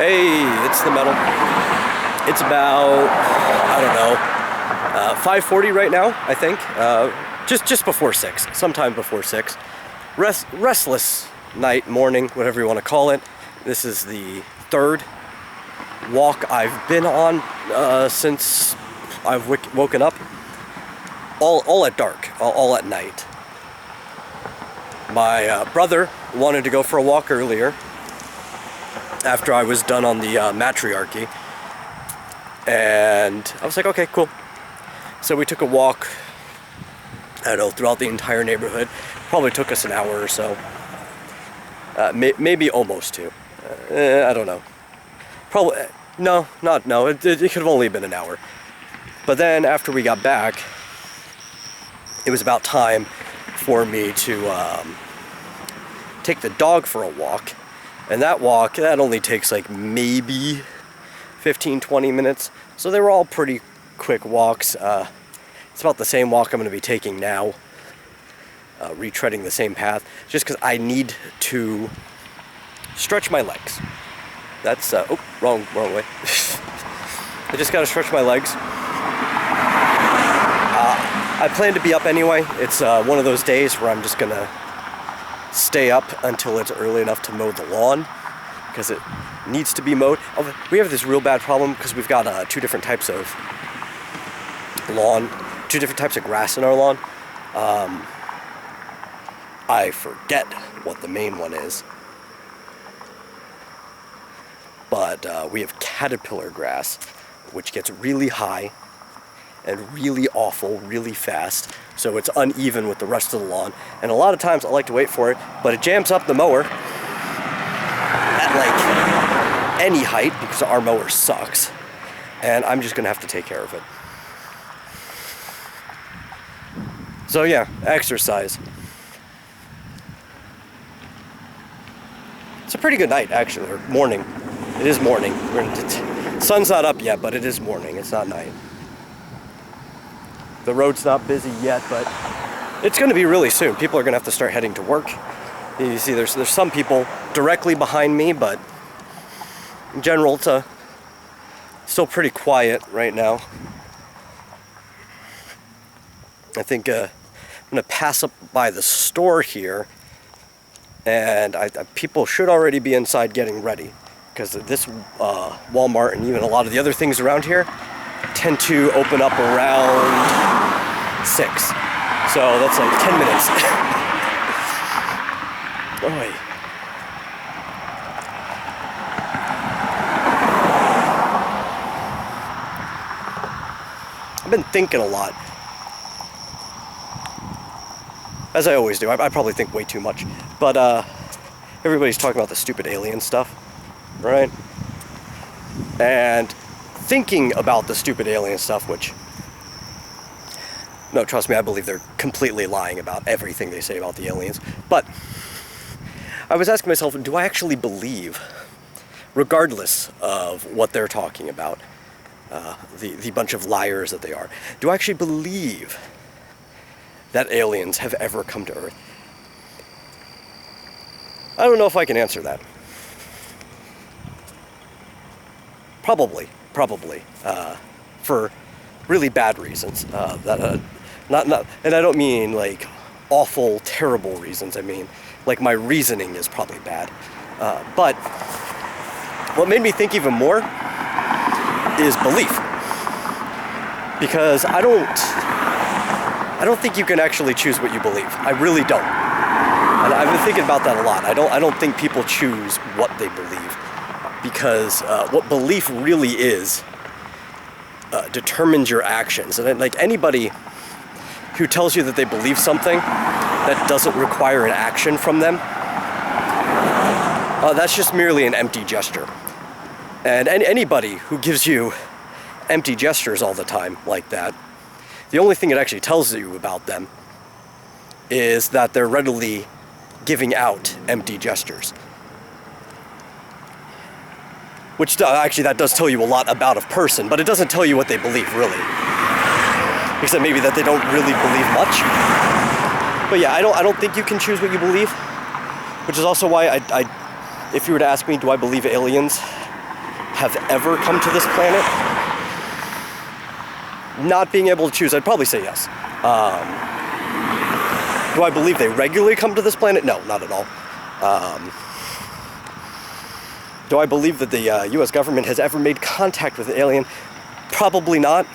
Hey, it's the metal. It's about, I don't know, 5:40 right now, I think. Just before 6, sometime before 6. Restless night, morning, whatever you want to call it. This is the third walk I've been on since I've woken up. All at dark, all at night. My brother wanted to go for a walk earlier after I was done on the matriarchy, and I was like, okay, cool. So we took a walk, I don't know, throughout the entire neighborhood. Probably took us an hour or so. Maybe almost 2. I don't know. Probably, no. It could have only been an hour. But then after we got back, it was about time for me to take the dog for a walk. And that walk, that only takes like maybe 15-20 minutes. So they were all pretty quick walks. It's about the same walk I'm going to be taking now. Retreading the same path. Just because I need to stretch my legs. That's, wrong way. I just got to stretch my legs. I plan to be up anyway. It's one of those days where I'm just going to stay up until it's early enough to mow the lawn, because it needs to be mowed. We have this real bad problem because we've got 2 different types of lawn, 2 different types of grass in our lawn. I forget what the main one is, but we have caterpillar grass, which gets really high and really awful really fast, so it's uneven with the rest of the lawn, and a lot of times I like to wait for it, but it jams up the mower at like any height because our mower sucks, and I'm just gonna have to take care of it. So yeah, exercise. It's a pretty good night, actually, or morning. It is morning. Sun's not up yet, but it is morning. It's not night. The road's not busy yet, but it's going to be really soon. People are going to have to start heading to work. You see, there's some people directly behind me, but in general, it's still pretty quiet right now. I think I'm going to pass up by the store here, and people should already be inside getting ready, because this Walmart and even a lot of the other things around here tend to open up around 6. So that's like 10 minutes. Oy. I've been thinking a lot. As I always do. I probably think way too much. But everybody's talking about the stupid alien stuff, right? And thinking about the stupid alien stuff, which, no, trust me, I believe they're completely lying about everything they say about the aliens. But I was asking myself, do I actually believe, regardless of what they're talking about, the bunch of liars that they are, do I actually believe that aliens have ever come to Earth? I don't know if I can answer that. Probably, for really bad reasons. Not, and I don't mean like awful, terrible reasons. I mean, like, my reasoning is probably bad. But what made me think even more is belief, because I don't think you can actually choose what you believe. I really don't. And I've been thinking about that a lot. I don't think people choose what they believe, because what belief really is determines your actions. And like, anybody who tells you that they believe something that doesn't require an action from them, that's just merely an empty gesture. And anybody who gives you empty gestures all the time like that, the only thing it actually tells you about them is that they're readily giving out empty gestures. Which actually, that does tell you a lot about a person, but it doesn't tell you what they believe, really. Except maybe that they don't really believe much. But yeah, I don't think you can choose what you believe, which is also why if you were to ask me, do I believe aliens have ever come to this planet, not being able to choose, I'd probably say yes. Do I believe they regularly come to this planet? No, not at all. Do I believe that the U.S. government has ever made contact with an alien? Probably not.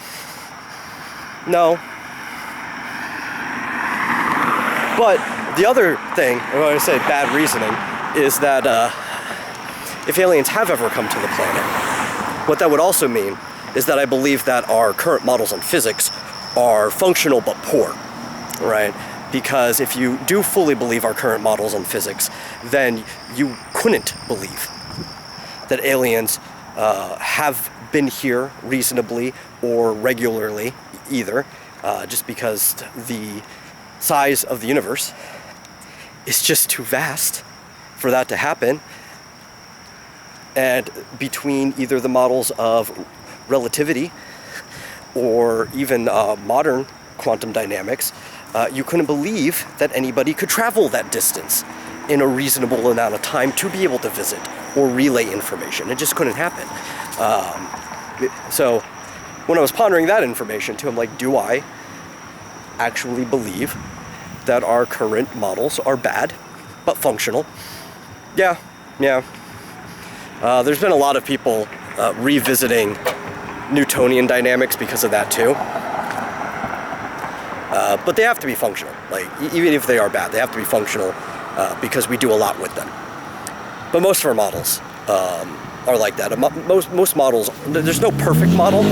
No. But the other thing, when I say bad reasoning, is that if aliens have ever come to the planet, what that would also mean is that I believe that our current models on physics are functional but poor, right? Because if you do fully believe our current models on physics, then you couldn't believe that aliens have been here reasonably or regularly either, just because the size of the universe is just too vast for that to happen. And between either the models of relativity or even modern quantum dynamics, you couldn't believe that anybody could travel that distance in a reasonable amount of time to be able to visit or relay information. It just couldn't happen. So when I was pondering that information too, I'm like, do I actually believe that our current models are bad but functional? Yeah. There's been a lot of people revisiting Newtonian dynamics because of that too. But they have to be functional. Like, even if they are bad, they have to be functional because we do a lot with them. But most of our models are like that. Most models, there's no perfect model,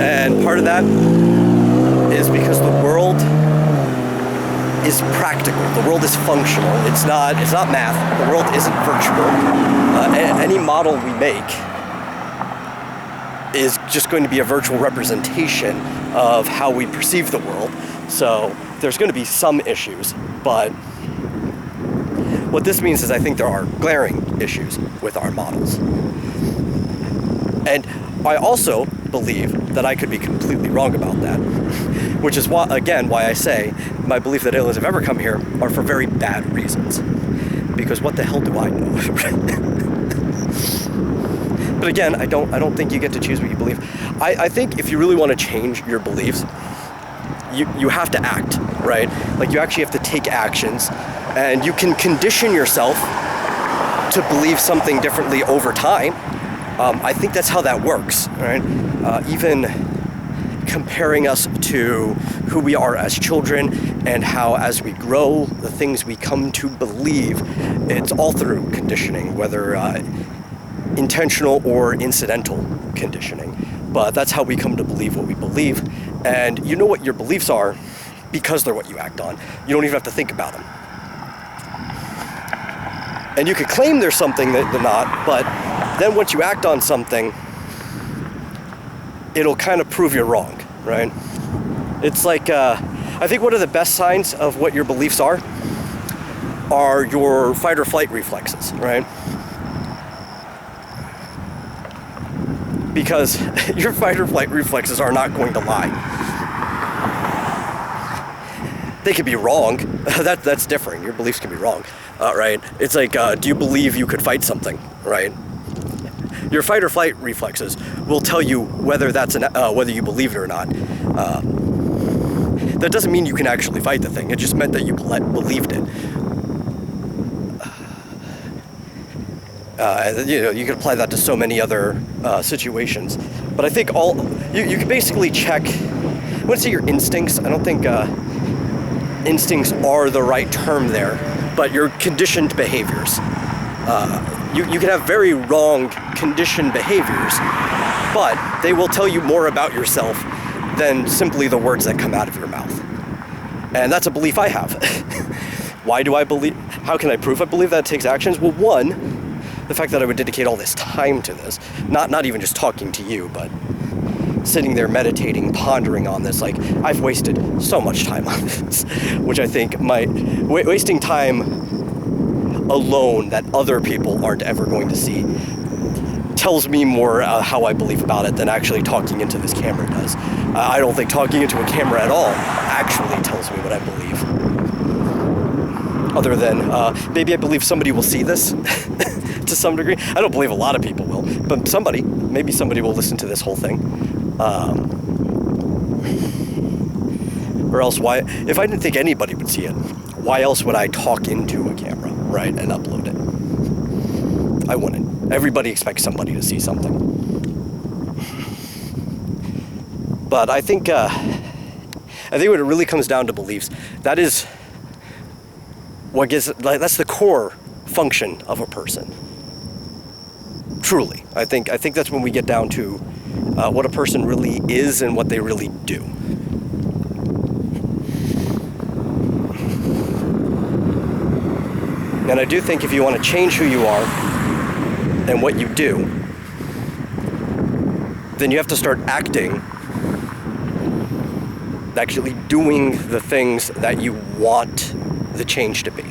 and part of that is because the world is practical. The world is functional. It's not math. The world isn't virtual. Any model we make is just going to be a virtual representation of how we perceive the world. So there's going to be some issues, but what this means is I think there are glaring issues with our models. And I also believe that I could be completely wrong about that, which is why I say my belief that aliens have ever come here are for very bad reasons. Because what the hell do I know? But again, I don't think you get to choose what you believe. I think if you really want to change your beliefs, you have to act, right? Like, you actually have to take actions, and you can condition yourself to believe something differently over time. I think that's how that works, right? Even comparing us to who we are as children and how as we grow, the things we come to believe, it's all through conditioning, whether intentional or incidental conditioning. But that's how we come to believe what we believe. And you know what your beliefs are because they're what you act on. You don't even have to think about them. And you could claim there's something that they're not, but then once you act on something, it'll kind of prove you're wrong, right? It's like, I think one of the best signs of what your beliefs are your fight or flight reflexes, right? Because your fight or flight reflexes are not going to lie. They could be wrong. That's different. Your beliefs can be wrong, right? It's like, do you believe you could fight something, right? Your fight or flight reflexes will tell you whether whether you believe it or not. That doesn't mean you can actually fight the thing. It just meant that you believed it. You can apply that to so many other situations. But I think you can basically check, I wouldn't say your instincts. I don't think instincts are the right term there, but your conditioned behaviors. You can have very wrong conditioned behaviors, but they will tell you more about yourself than simply the words that come out of your mouth. And that's a belief I have. Why do I believe? How can I prove I believe that it takes actions? Well, one, the fact that I would dedicate all this time to this, not even just talking to you, but sitting there meditating, pondering on this. Like, I've wasted so much time on this, which I think wasting time alone that other people aren't ever going to see tells me more how I believe about it than actually talking into this camera does. I don't think talking into a camera at all actually tells me what I believe. other than maybe I believe somebody will see this to some degree. I don't believe a lot of people will, but maybe somebody will listen to this whole thing. Or else why, if I didn't think anybody would see it, why else would I talk into a camera, right, and upload it? I wouldn't. Everybody expects somebody to see something. But I think when it really comes down to beliefs, that is what gives, like, that's the core function of a person. Truly, I think that's when we get down to what a person really is and what they really do. And I do think if you want to change who you are and what you do, then you have to start acting, actually doing the things that you want the change to be.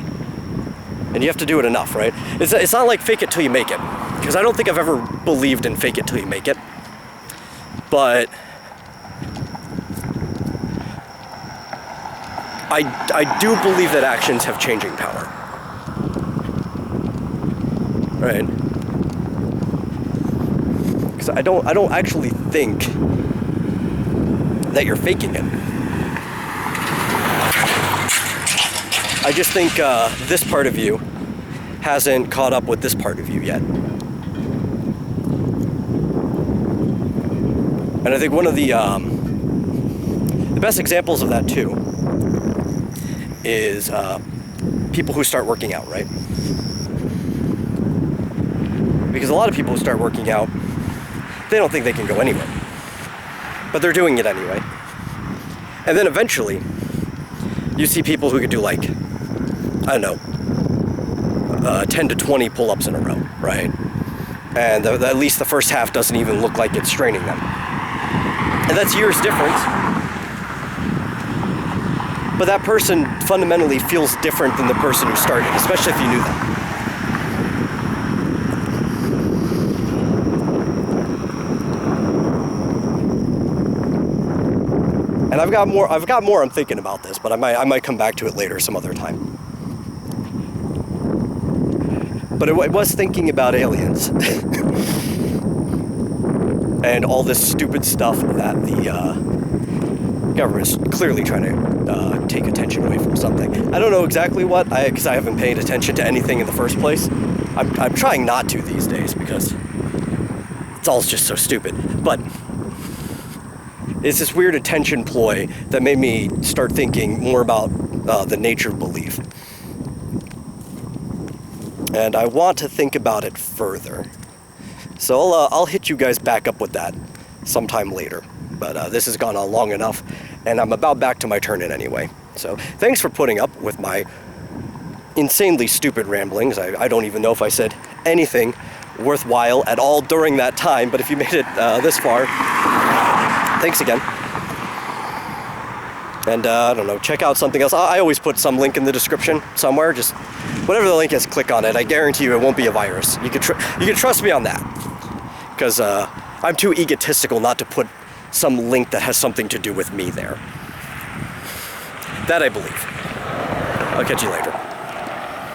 And you have to do it enough, right? It's not like fake it till you make it, because I don't think I've ever believed in fake it till you make it. But I do believe that actions have changing power. Right? Because I don't actually think that you're faking it. I just think this part of you hasn't caught up with this part of you yet. And I think one of the best examples of that too is people who start working out, right? Because a lot of people who start working out, they don't think they can go anywhere. But they're doing it anyway. And then eventually, you see people who could do like, I don't know, 10 to 20 pull-ups in a row, right? And at least the first half doesn't even look like it's straining them. And that's years difference. But that person fundamentally feels different than the person who started, especially if you knew that. And I've got more I'm thinking about this, but I might come back to it later some other time. But it was thinking about aliens. And all this stupid stuff that the government's clearly trying to take attention away from something. I don't know exactly what, because I haven't paid attention to anything in the first place. I'm trying not to these days because it's all just so stupid. But it's this weird attention ploy that made me start thinking more about the nature of belief. And I want to think about it further. So I'll hit you guys back up with that sometime later. But this has gone on long enough, and I'm about back to my turn in anyway. So thanks for putting up with my insanely stupid ramblings. I don't even know if I said anything worthwhile at all during that time, but if you made it this far, thanks again. And I don't know, check out something else. I always put some link in the description somewhere. Just whatever the link is, click on it. I guarantee you it won't be a virus. You can trust me on that. Because I'm too egotistical not to put some link that has something to do with me there. That I believe. I'll catch you later.